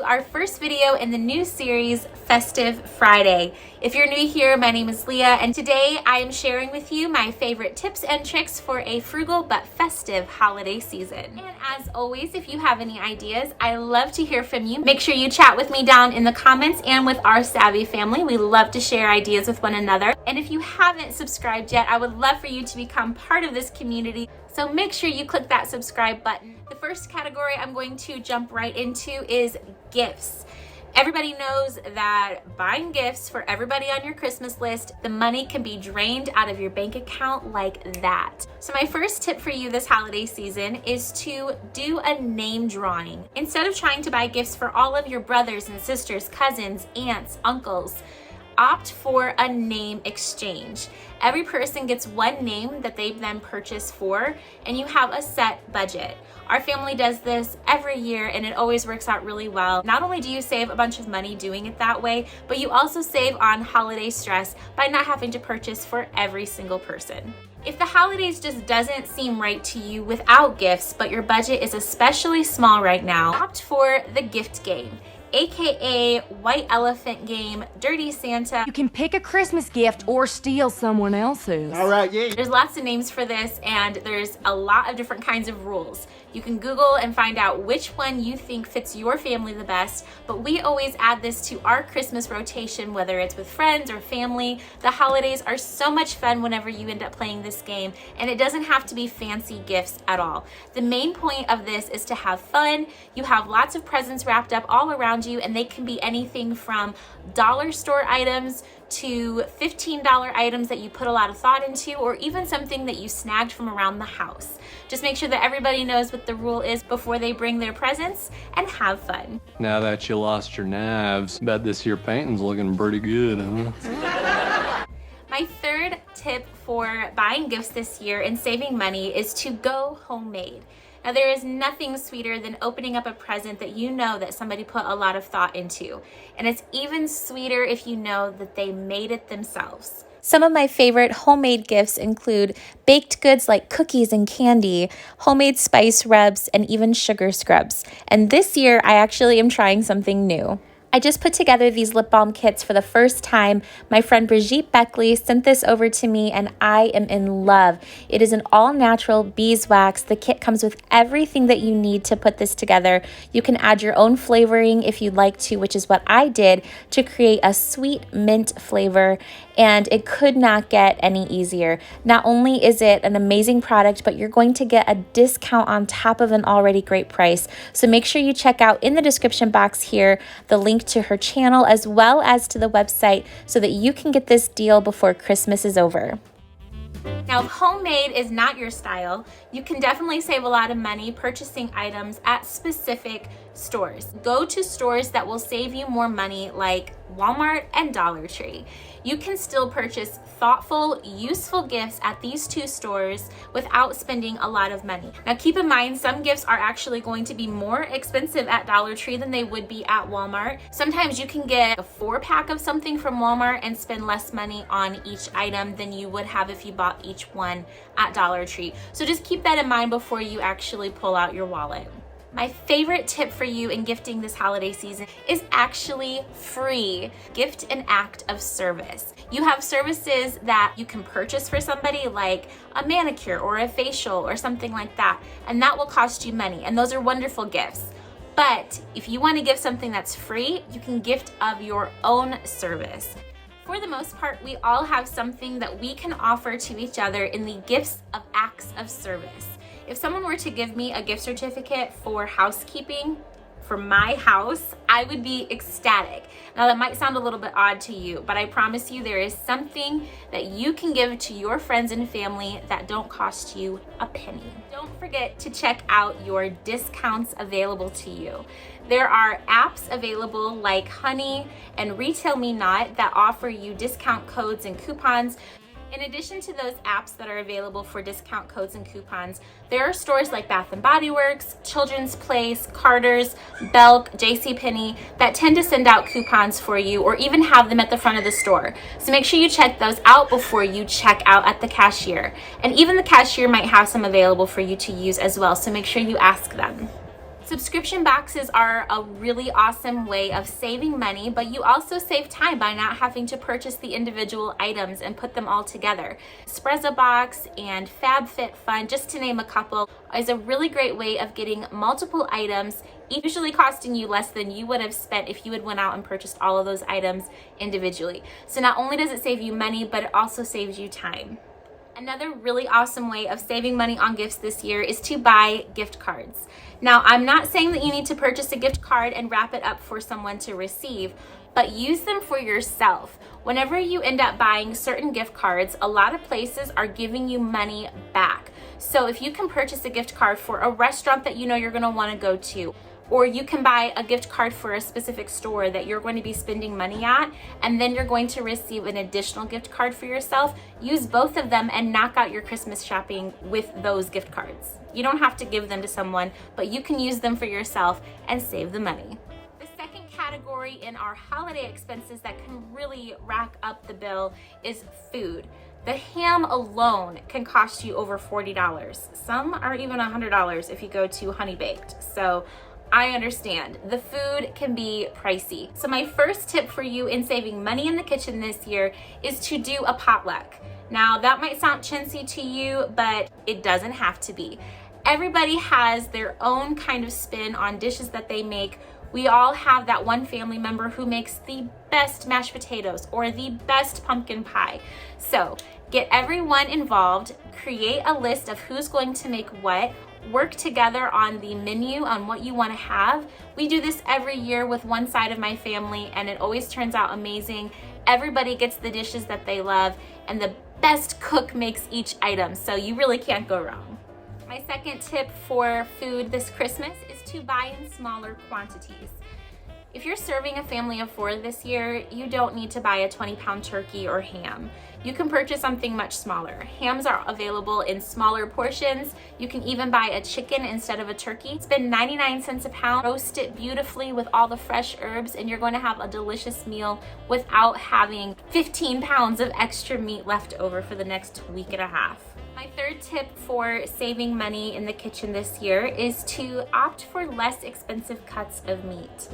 our first video in the new series, Festive Friday. If you're new here, my name is Leah, and today I am sharing with you my favorite tips and tricks for a frugal but festive holiday season. And as always, if you have any ideas, I love to hear from you. Make sure you chat with me down in the comments and with our Savvy family. We love to share ideas with one another. And if you haven't subscribed yet, I would love for you to become part of this community. So make sure you click that subscribe button. The first category I'm going to jump right into is gifts. Everybody knows that buying gifts for everybody on your Christmas list, the money can be drained out of your bank account like that. So my first tip for you this holiday season is to do a name drawing. Instead of trying to buy gifts for all of your brothers and sisters, cousins, aunts, uncles, opt for a name exchange. Every person gets one name that they then purchase for, and you have a set budget. Our family does this every year and it always works out really well. Not only do you save a bunch of money doing it that way, but you also save on holiday stress by not having to purchase for every single person. If the holidays just doesn't seem right to you without gifts, but your budget is especially small right now, opt for the gift game, aka White Elephant Game, Dirty Santa. You can pick a Christmas gift or steal someone else's. All right, yeah. There's lots of names for this and there's a lot of different kinds of rules. You can Google and find out which one you think fits your family the best, but we always add this to our Christmas rotation, whether it's with friends or family. The holidays are so much fun whenever you end up playing this game, and it doesn't have to be fancy gifts at all. The main point of this is to have fun. You have lots of presents wrapped up all around you, and they can be anything from dollar store items to $15 items that you put a lot of thought into, or even something that you snagged from around the house. Just make sure that everybody knows what the rule is before they bring their presents, and have fun. Now that you lost your knives, bet this here painting's looking pretty good, huh? My third tip for buying gifts this year and saving money is to go homemade. Now, there is nothing sweeter than opening up a present that you know that somebody put a lot of thought into. And it's even sweeter if you know that they made it themselves. Some of my favorite homemade gifts include baked goods like cookies and candy, homemade spice rubs, and even sugar scrubs. And this year, I actually am trying something new. I just put together these lip balm kits for the first time. My friend Brigitte Beckley sent this over to me and I am in love. It is an all-natural beeswax. The kit comes with everything that you need to put this together. You can add your own flavoring if you'd like to, which is what I did, to create a sweet mint flavor, and it could not get any easier. Not only is it an amazing product, but you're going to get a discount on top of an already great price. So make sure you check out in the description box here the link to her channel as well as to the website so that you can get this deal before Christmas is over. Now, if homemade is not your style, you can definitely save a lot of money purchasing items at specific stores. Go to stores that will save you more money, like Walmart and Dollar Tree. You can still purchase thoughtful, useful gifts at these two stores without spending a lot of money. Now, keep in mind, some gifts are actually going to be more expensive at Dollar Tree than they would be at Walmart. Sometimes you can get a 4-pack of something from Walmart and spend less money on each item than you would have if you bought each one at Dollar Tree. So just keep that in mind before you actually pull out your wallet. My favorite tip for you in gifting this holiday season is actually free. Gift an act of service. You have services that you can purchase for somebody, like a manicure or a facial or something like that, and that will cost you money, and those are wonderful gifts. But if you want to give something that's free, you can gift of your own service. For the most part, we all have something that we can offer to each other in the gifts of acts of service. If someone were to give me a gift certificate for housekeeping for my house, I would be ecstatic. Now, that might sound a little bit odd to you, but I promise you there is something that you can give to your friends and family that don't cost you a penny. Don't forget to check out your discounts available to you. There are apps available like Honey and Retail Me Not that offer you discount codes and coupons. In addition to those apps that are available for discount codes and coupons, there are stores like Bath & Body Works, Children's Place, Carter's, Belk, JCPenney that tend to send out coupons for you or even have them at the front of the store. So make sure you check those out before you check out at the cashier. And even the cashier might have some available for you to use as well, so make sure you ask them. Subscription boxes are a really awesome way of saving money, but you also save time by not having to purchase the individual items and put them all together. Sprezza Box and FabFitFun, just to name a couple, is a really great way of getting multiple items, usually costing you less than you would have spent if you had went out and purchased all of those items individually. So not only does it save you money, but it also saves you time. Another really awesome way of saving money on gifts this year is to buy gift cards. Now, I'm not saying that you need to purchase a gift card and wrap it up for someone to receive, but use them for yourself. Whenever you end up buying certain gift cards, a lot of places are giving you money back. So if you can purchase a gift card for a restaurant that you know you're gonna wanna go to, or you can buy a gift card for a specific store that you're going to be spending money at, and then you're going to receive an additional gift card for yourself, use both of them and knock out your Christmas shopping with those gift cards. You don't have to give them to someone, but you can use them for yourself and save the money. The second category in our holiday expenses that can really rack up the bill is food. The ham alone can cost you over $40. Some are even $100 if you go to Honey Baked. So I understand the food can be pricey. So my first tip for you in saving money in the kitchen this year is to do a potluck. Now that might sound chintzy to you, but it doesn't have to be. Everybody has their own kind of spin on dishes that they make. We all have that one family member who makes the best mashed potatoes or the best pumpkin pie. So get everyone involved, create a list of who's going to make what, work together on the menu on what you want to have. We do this every year with one side of my family and it always turns out amazing. Everybody gets the dishes that they love and the best cook makes each item, so you really can't go wrong. My second tip for food this Christmas is to buy in smaller quantities. If you're serving a family of 4 this year, you don't need to buy a 20-pound turkey or ham. You can purchase something much smaller. Hams are available in smaller portions. You can even buy a chicken instead of a turkey. Spend 99 cents a pound, roast it beautifully with all the fresh herbs, and you're going to have a delicious meal without having 15 pounds of extra meat left over for the next week and a half. My third tip for saving money in the kitchen this year is to opt for less expensive cuts of meat.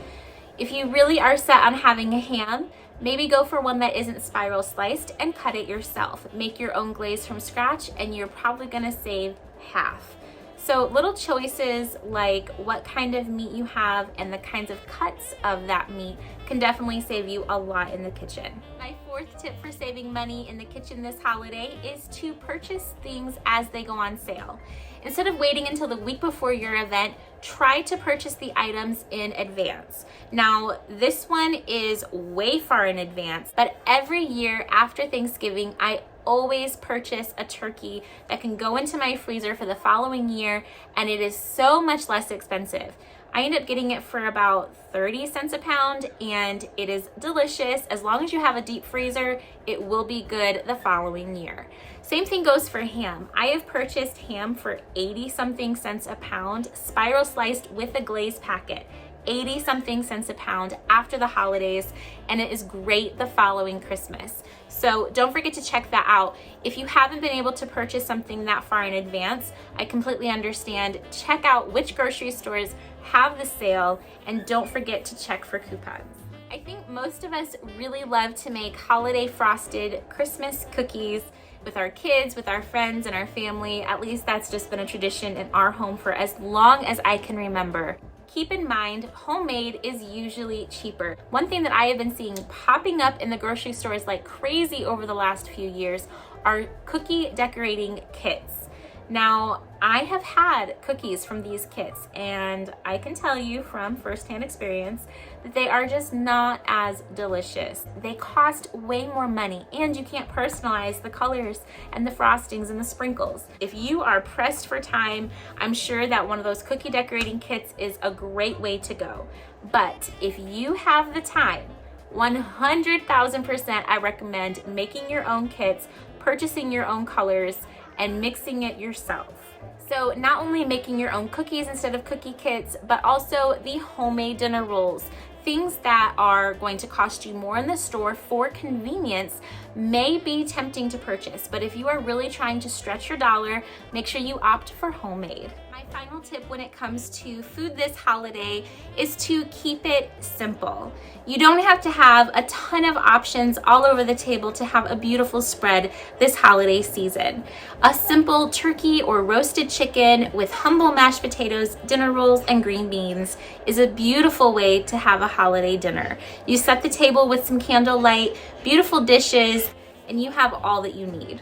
If you really are set on having a ham, maybe go for one that isn't spiral sliced and cut it yourself. Make your own glaze from scratch and you're probably gonna save half. So little choices like what kind of meat you have and the kinds of cuts of that meat can definitely save you a lot in the kitchen. My fourth tip for saving money in the kitchen this holiday is to purchase things as they go on sale. Instead of waiting until the week before your event, try to purchase the items in advance. Now, this one is way far in advance, but every year after Thanksgiving, I always purchase a turkey that can go into my freezer for the following year, and it is so much less expensive. I end up getting it for about 30 cents a pound, and it is delicious. As long as you have a deep freezer, it will be good the following year. Same thing goes for ham. I have purchased ham for 80 something cents a pound, spiral sliced with a glaze packet. 80 something cents a pound after the holidays, and it is great the following Christmas. So don't forget to check that out. If you haven't been able to purchase something that far in advance, I completely understand. Check out which grocery stores have the sale, and don't forget to check for coupons. I think most of us really love to make holiday frosted Christmas cookies with our kids, with our friends, and our family. At least that's just been a tradition in our home for as long as I can remember. Keep in mind, homemade is usually cheaper. One thing that I have been seeing popping up in the grocery stores like crazy over the last few years are cookie decorating kits. Now, I have had cookies from these kits, and I can tell you from firsthand experience that they are just not as delicious. They cost way more money, and you can't personalize the colors and the frostings and the sprinkles. If you are pressed for time, I'm sure that one of those cookie decorating kits is a great way to go. But if you have the time, 100,000% I recommend making your own kits, purchasing your own colors, and mixing it yourself. So not only making your own cookies instead of cookie kits, but also the homemade dinner rolls. Things that are going to cost you more in the store for convenience may be tempting to purchase, but if you are really trying to stretch your dollar, make sure you opt for homemade. My final tip when it comes to food this holiday is to keep it simple. You don't have to have a ton of options all over the table to have a beautiful spread this holiday season. A simple turkey or roasted chicken with humble mashed potatoes, dinner rolls, and green beans is a beautiful way to have a holiday dinner. You set the table with some candlelight, beautiful dishes, and you have all that you need.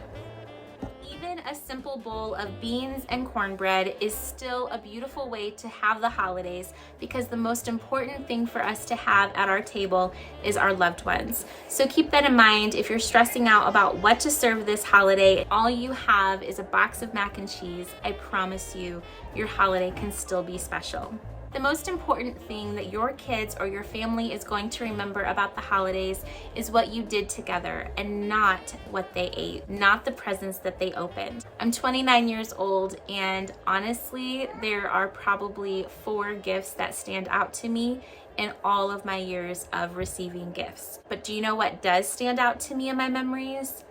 A simple bowl of beans and cornbread is still a beautiful way to have the holidays, because the most important thing for us to have at our table is our loved ones. So keep that in mind if you're stressing out about what to serve this holiday. All you have is a box of mac and cheese. I promise you, your holiday can still be special. The most important thing that your kids or your family is going to remember about the holidays is what you did together, and not what they ate, not the presents that they opened. I'm 29 years old, and honestly, there are probably 4 gifts that stand out to me in all of my years of receiving gifts. But do you know what does stand out to me in my memories?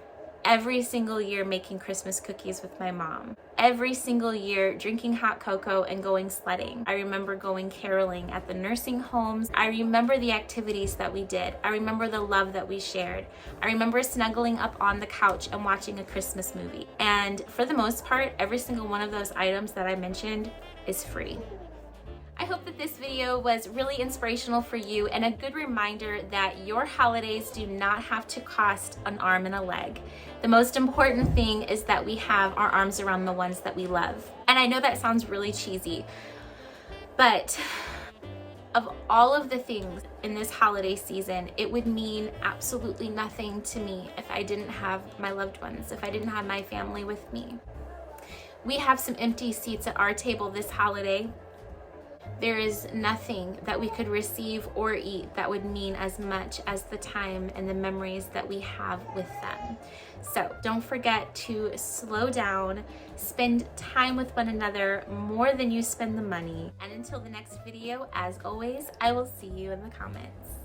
Every single year making Christmas cookies with my mom. Every single year drinking hot cocoa and going sledding. I remember going caroling at the nursing homes. I remember the activities that we did. I remember the love that we shared. I remember snuggling up on the couch and watching a Christmas movie. And for the most part, every single one of those items that I mentioned is free. I hope that this video was really inspirational for you and a good reminder that your holidays do not have to cost an arm and a leg. The most important thing is that we have our arms around the ones that we love. And I know that sounds really cheesy, but of all of the things in this holiday season, it would mean absolutely nothing to me if I didn't have my loved ones, if I didn't have my family with me. We have some empty seats at our table this holiday. There is nothing that we could receive or eat that would mean as much as the time and the memories that we have with them. So don't forget to slow down, spend time with one another more than you spend the money. And until the next video, as always, I will see you in the comments.